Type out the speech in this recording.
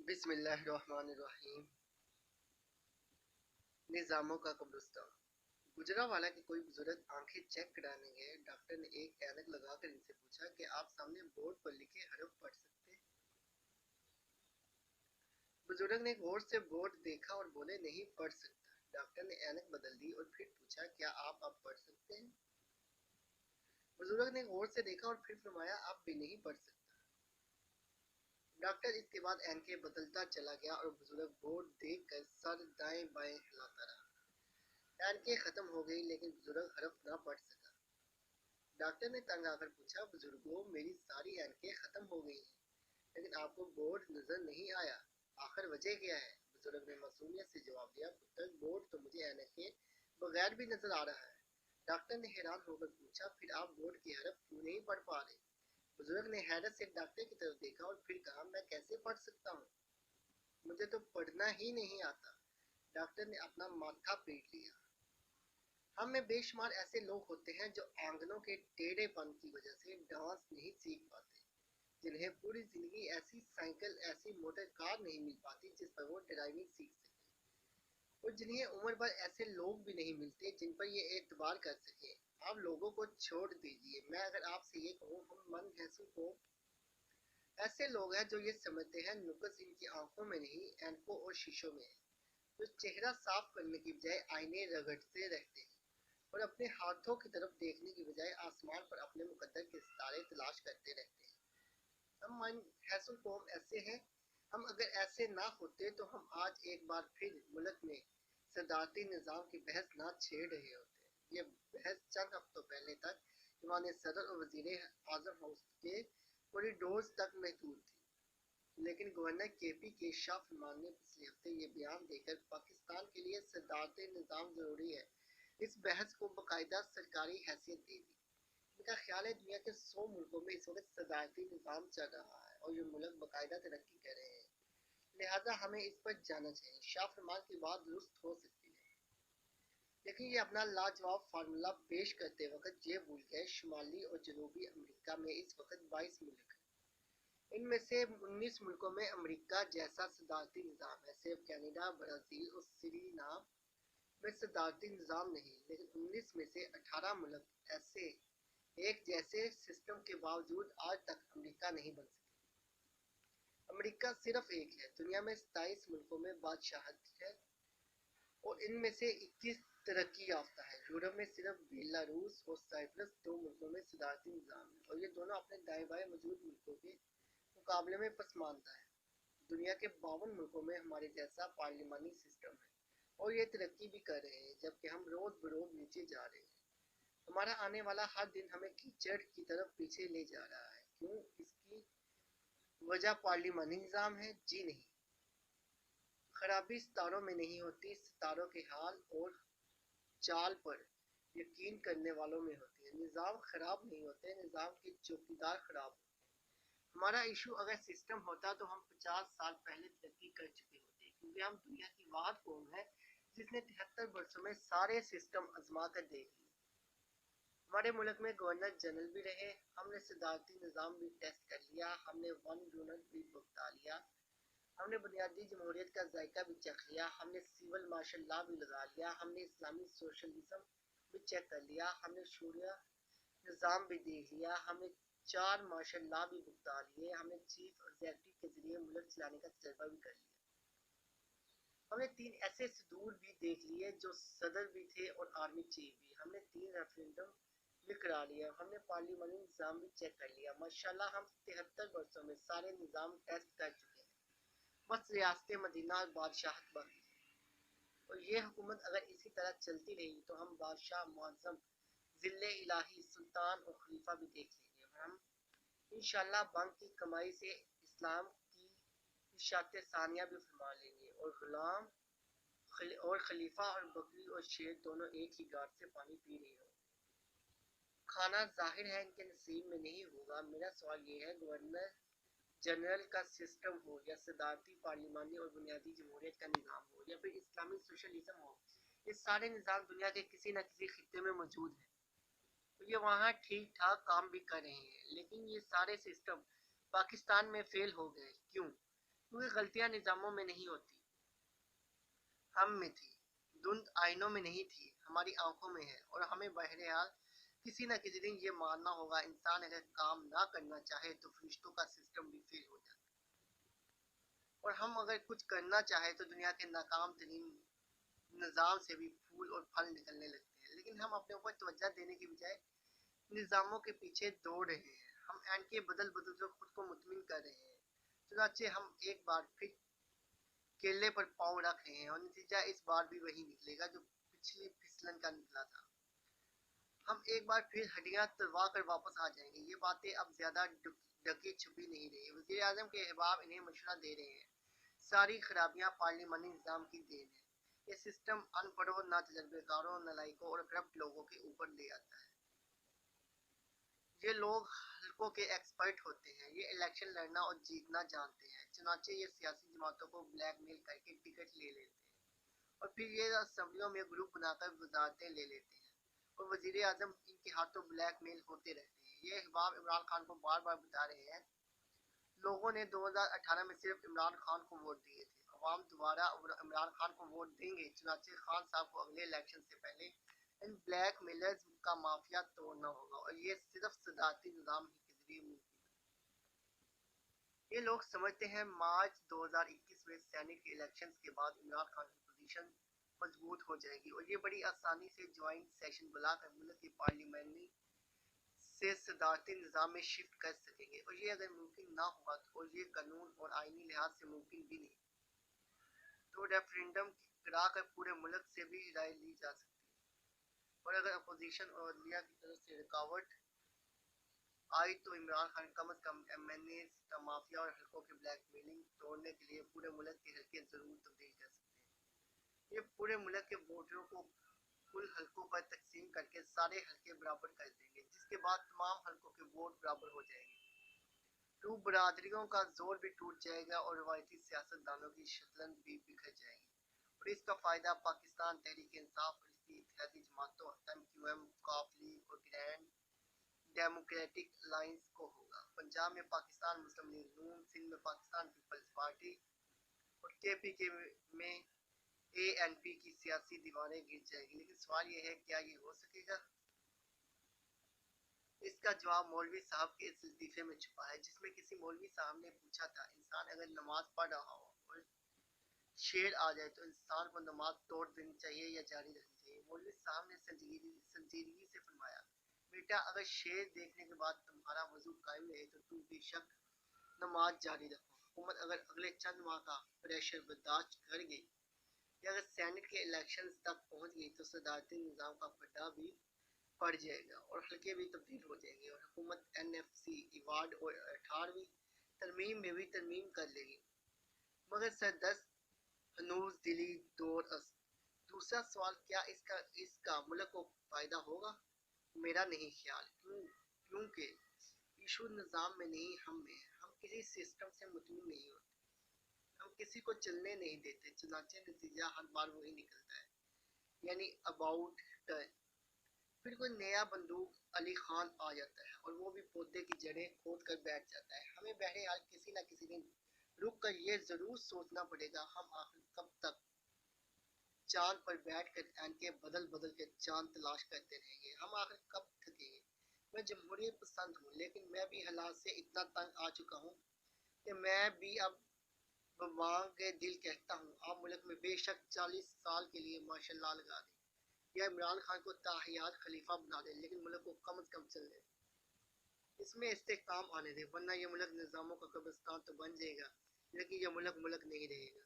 بسم اللہ الرحمن الرحیم۔ نظاموں کا قبرستان۔ گجرانوالہ کے کوئی بزرگ آنکھیں چیک کرانے گئے۔ ڈاکٹر نے ایک اینک لگا کر ان سے پوچھا کہ آپ سامنے بورڈ پر لکھے حرف پڑھ سکتے ہیں؟ بزرگ نے غور سے بورڈ دیکھا اور بولے نہیں پڑھ سکتا۔ ڈاکٹر نے اینک بدل دی اور پھر پوچھا کیا آپ اب پڑھ سکتے ہیں؟ بزرگ نے غور سے دیکھا اور پھر فرمایا اب بھی نہیں پڑھ سکتا۔ ڈاکٹر اس کے بعد اینکیں بدلتا چلا گیا اور بزرگ بورڈ دیکھ کر سر دائیں بائیں ہلاتا رہا۔ اینکیں ختم ہو گئی لیکن بزرگ حرف نہ پڑھ سکا۔ ڈاکٹر نے تنگ آ کر پوچھا بزرگوں میری ساری اینکیں ختم ہو گئی ہیں لیکن آپ کو بورڈ نظر نہیں آیا، آخر وجہ کیا ہے؟ بزرگ نے معصومیت سے جواب دیا پتر بورڈ تو مجھے اینک کے بغیر بھی نظر آ رہا ہے۔ ڈاکٹر نے حیران ہو کر پوچھا پھر آپ بورڈ کے حرف کیوں نہیں پڑھ پا رہے؟ بزرگ نے حیرت سے ڈاکٹر کی طرف دیکھا اور پھر کہا میں کیسے پڑھ سکتا ہوں، مجھے تو پڑھنا ہی نہیں آتا۔ ڈاکٹر نے اپنا ماتھا پیٹ لیا۔ ہم میں بے شمار ایسے لوگ ہوتے ہیں جو آنگنوں کے ٹیڑھے پن کی وجہ سے ڈانس نہیں سیکھ پاتے، جنہیں پوری زندگی ایسی سائیکل ایسی موٹر کار نہیں مل پاتی جس پر وہ ڈرائیونگ سیکھ سکیں، اور جنہیں عمر بھر ایسے لوگ بھی نہیں ملتے جن پر یہ اعتبار کر سکیں۔ آپ لوگوں کو چھوڑ دیجئے، میں اگر آپ سے یہ کہوں ہم من بھینسوں کو ایسے لوگ ہیں جو یہ سمجھتے ہیں نقص ان کی آنکھوں میں نہیں اینکوں اور شیشوں میں ہے، جو چہرہ صاف کرنے کی بجائے آئینے رگڑتے رہتے ہیں اور اپنے ہاتھوں کی طرف دیکھنے کی بجائے آسمان پر اپنے مقدر کے ستارے تلاش کرتے رہتے ہیں۔ ہم من بھینسوں قوم ایسے ہیں، ہم اگر ایسے نہ ہوتے تو ہم آج ایک بار پھر ملک میں صدارتی نظام کی بحث نہ چھیڑ رہے ہوتے۔ یہ بحث چند ہفتوں پہلے تک ایوان صدر اور وزیر اعظم ہاؤس کے کوریڈورز تک محدود تھی، لیکن گورنر کے پی کے شاہ فرمان نے پچھلے ہفتے یہ بیان دے کر پاکستان کے لیے صدارتی نظام ضروری ہے اس بحث کو باقاعدہ سرکاری حیثیت دے دی۔ ان کا خیال ہے دنیا کے 100 ملکوں میں اس وقت صدارتی نظام چل رہا ہے اور یہ ملک باقاعدہ ترقی کر رہے ہیں، لہذا ہمیں اس پر جانا چاہیے۔ شاہ فرمان کی بات درست ہو سکتی ہے لیکن یہ اپنا لاجواب فارمولہ پیش کرتے وقت یہ بھول گئے شمالی اور جنوبی امریکہ میں اس وقت 22 ملک ہیں، ان میں سے 19 ملکوں میں امریکہ جیسا صدارتی نظام ہے، صرف کینیڈا، برازیل اور سرینام میں صدارتی نظام نہیں، لیکن 19 میں سے 18 ملک ایسے ایک جیسے سسٹم کے باوجود آج تک امریکہ نہیں بن سکے۔ امریکہ صرف ایک ہے، دنیا میں 27 ملکوں میں بادشاہت ہے اور ان میں سے 21 ترقی یافتہ ہے۔ یورپ میں صرف بیلاروس اور سائپرس 2 ملکوں میں صدارتی نظام ہے اور یہ دونوں اپنے دائیں بائیں موجود ملکوں کے مقابلے میں پسماندہ ہے۔ دنیا کے 52 ملکوں میں ہمارے جیسا پارلیمانی سسٹم ہے اور یہ ترقی بھی کر رہے ہیں جبکہ ہم روز بروز نیچے جا رہے ہیں۔ ہمارا آنے والا ہر دن ہمیں کیچڑ کی طرف پیچھے لے جا رہا ہے۔ کیوں؟ اس کی وجہ پارلیمانی نظام ہے؟ جی نہیں، خرابی ستاروں میں نہیں ہوتی، ستاروں کے حال اور چال پر یقین کرنے والوں میں ہوتی ہے۔ نظام خراب نہیں ہوتے، نظام کے چوکیدار خراب ہوتے ہیں۔ ہمارا ایشو اگر سسٹم ہوتا تو ہم 50 سال پہلے ترقی کر چکے ہوتے، کیونکہ ہم دنیا کی واحد قوم ہے جس نے 73 برسوں میں سارے سسٹم آزما کر دیکھ لیے۔ ہمارے ملک میں گورنر جنرل بھی رہے، ہم نے صدارتی نظام بھی ٹیسٹ کر لیا، ہم نے 1 یونٹ بھی بگتا لیا، ہم نے بنیادی جمہوریت کا ذائقہ بھی چکھ لیا، ہم نے سول مارشل لا بھی لگا لیا، ہم نے اسلامی سوشلزم بھی چیک کر لیا، ہم نے شوریہ نظام بھی دیکھ لیا، ہم نے 4 مارشل لا بھی بگتا لیے، ہم نے چیف ایگزیکٹو کے ذریعے ملک چلانے کا تجربہ بھی کر لیا، ہم نے 3 ایسے صدور بھی دیکھ لیے جو صدر بھی تھے اور آرمی چیف بھی، ہم نے 3 ریفرنڈم بھی کرا لیا، ہم نے پارلیمانی نظام بھی چیک کر لیا۔ ماشاءاللہ ہم 73 برسوں میں سارے نظام ٹیسٹ کر چکے ہیں، بس ریاست مدینہ اور بادشاہت باقی ہے، اور یہ حکومت اگر اسی طرح چلتی رہی تو ہم بادشاہ معظم ذل الہی سلطان اور خلیفہ بھی دیکھ لیں گے، اور ہم انشاءاللہ بانک کی کمائی سے اسلام کی اشاعت ثانیہ بھی فرما لیں گے، اور غلام اور خلیفہ اور بکری اور شیر دونوں ایک ہی گاٹ سے پانی پی رہے ہوں۔ کھانا ظاہر ہے ان کے نصیب میں نہیں ہوگا۔ میرا سوال یہ ہے گورنر جنرل کا سسٹم ہو یا صدارتی پارلیمانی اور بنیادی جمہوریت کا نظام ہو یا پھر اسلامی سوشلزم ہو، یہ سارے نظام دنیا کے کسی نہ کسی خطے میں موجود ہیں، یہ وہاں ٹھیک ٹھاک کام بھی کر رہے ہیں، لیکن یہ سارے سسٹم پاکستان میں فیل ہو گئے۔ کیوں؟ کیونکہ غلطیاں نظاموں میں نہیں ہوتی، ہم میں تھی، دھند آئینوں میں نہیں تھی، ہماری آنکھوں میں ہے، اور ہمیں بہرحال کسی نہ کسی دن یہ ماننا ہوگا انسان اگر کام نہ کرنا چاہے تو فرشتوں کا سسٹم بھی فیل ہو جاتا ہے، اور ہم اگر کچھ کرنا چاہے تو دنیا کے ناکام ترین نظام سے بھی پھول اور پھل نکلنے لگتے ہیں، لیکن ہم اپنے اوپر توجہ دینے کی بجائے نظاموں کے پیچھے دوڑ رہے ہیں، ہم این کے بدل بدل کر خود کو مطمئن کر رہے ہیں، چنانچہ ہم ایک بار پھر کیلے پر پاؤں رکھ رہے ہیں، اور نتیجہ اس بار بھی وہی نکلے گا جو پچھلی پھسلن کا نکلا تھا، ہم ایک بار پھر ہڈیاں تڑوا کر واپس آ جائیں گے۔ یہ باتیں اب زیادہ ڈکی چھپی نہیں رہی، وزیر اعظم کے احباب انہیں مشورہ دے رہے ہیں، ساری خرابیاں پارلیمانی نظام کی دین ہے، یہ سسٹم ان پڑھوں، نا تجربے کاروں، نالائقوں اور کرپٹ لوگوں کے اوپر لے آتا ہے، یہ لوگ حلقوں کے ایکسپرٹ ہوتے ہیں، یہ الیکشن لڑنا اور جیتنا جانتے ہیں، چنانچہ یہ سیاسی جماعتوں کو بلیک میل کر کے ٹکٹ لے لیتے ہیں، اور پھر یہ اسمبلیوں میں گروپ بنا کر وزارتیں لے لیتے ہیں، اور وزیر اعظم ان کے ہاتھوں بلیک میل ہوتے رہتے ہیں۔ یہ احباب عمران خان کو بار بار بتا رہے ہیں، لوگوں نے 2018 میں صرف عمران خان کو ووٹ دیے تھے، عوام دوبارہ عمران خان کو ووٹ دیں گے، چنانچہ خان صاحب کو اگلے الیکشن سے پہلے ان بلیک میلرز کا مافیا توڑنا ہوگا، اور یہ صرف صدارتی نظام ہی کے ذریعے ممکن ہے۔ یہ لوگ سمجھتے ہیں مارچ 2021 میں سینیٹ کے الیکشنز کے بعد عمران خان کی پوزیشن مضبوط ہو جائے گی، اور یہ بڑی آسانی سے جوائنٹ سیشن بلا کر ملک کی پارلیمانی سے صدارتی نظام میں شفٹ کر سکیں گے، اور یہ اگر ممکن نہ ہوا اور یہ قانون اور آئینی لحاظ سے ممکن بھی نہیں تو ریفرینڈم کرا کر پورے ملک سے بھی رائے لی جا سکتی ہے، اور اگر اپوزیشن اور عدلیہ کی طرف سے رکاوٹ آئی تو عمران خان کم از کم ایم این ایز کا مافیا اور حلقوں کی بلیک میلنگ توڑنے کے لیے پورے ملک کے حلقے ضرور تبدیل کر سکتے ہیں، یہ پورے ملک کے ووٹروں کو کل حلقوں پر تقسیم کر کے سارے حلقے برابر کر دیں گے، جس کے بعد تمام حلقوں کے ووٹ برابر ہو جائیں گے، تو برادریوں کا زور بھی ٹوٹ جائے گا اور روایتی سیاست دانوں کی شطرنج بھی بکھر جائے گی، اور اس کا فائدہ پاکستان تحریک انصاف اور اس کی اتحادی جماعتوں ایم کیو ایم، کاف لیگ اور گرینڈ ڈیموکریٹک الائنس کو ہوگا۔ پنجاب میں پاکستان مسلم لیگ نون، سندھ میں پاکستان پیپلز پارٹی اور کے پی کے میں اے این پی کی سیاسی دیواریں گر جائیں گی، لیکن سوال یہ ہے کیا یہ ہو سکے گا؟ اس کا جواب مولوی صاحب کے اس لطیفے میں چھپا ہے، جس میں کسی مولوی صاحب نے پوچھا تھا انسان اگر نماز پڑھ رہا ہو اور شیر آ جائے تو انسان کو نماز توڑ دینی چاہیے یا جاری رکھنی چاہیے؟ مولوی صاحب نے سنجیدگی سے فرمایا بیٹا اگر شیر دیکھنے کے بعد تمہارا وضو قائم رہے تو تم بے شک نماز جاری رکھو، حکومت اگر اگلے چند ماہ کا پریشر برداشت کر گئی یا اگر سینٹ کے الیکشنز تک پہنچ گئی تو صدارتی نظام کا پٹا بھی پڑ جائے گا اور حلقے بھی تبدیل ہو جائیں گے، اور حکومت این ایف سی ایوارڈ اور 18ویں ترمیم میں بھی ترمیم کر لے گی، مگر سردست ہنوز دلی دور است۔ دوسرا سوال کیا اس کا ملک کو فائدہ ہوگا؟ میرا نہیں خیال، کیونکہ ایشو نظام میں نہیں ہم میں ہے، ہم کسی سسٹم سے مطمئن نہیں ہوتے، ہم کسی کو چلنے نہیں دیتے، چنانچہ نتیجہ ہر بار وہی نکلتا ہے، یعنی اباؤٹ ٹرن، پھر کوئی نیا بندوق علی خان آ جاتا ہے اور وہ بھی پودے کی جڑیں کھود کر بیٹھ جاتا ہے، ہمیں بہرحال کسی نہ کسی دن رک کر یہ ضرور سوچنا پڑے گا ہم آخر کب تک چاند پر بیٹھ کر این کے بدل بدل کے چاند تلاش کرتے رہیں گے، ہم آخر کب تھکیں گے؟ میں جمہوریت پسند ہوں، لیکن میں بھی حالات سے اتنا تنگ آ چکا ہوں کہ میں بھی اب بوانگ دل کہتا ہوں آپ ملک میں بے شک 40 سال کے لیے ماشاء اللہ لگا دیں یا عمران خان کو تاحیات خلیفہ بنا دیں، لیکن ملک کو کم از کم چل دیں، اس میں استحکام آنے دیں، ورنہ یہ ملک نظاموں کا قبرستان تو بن جائے گا، لیکن یہ ملک ملک نہیں رہے گا۔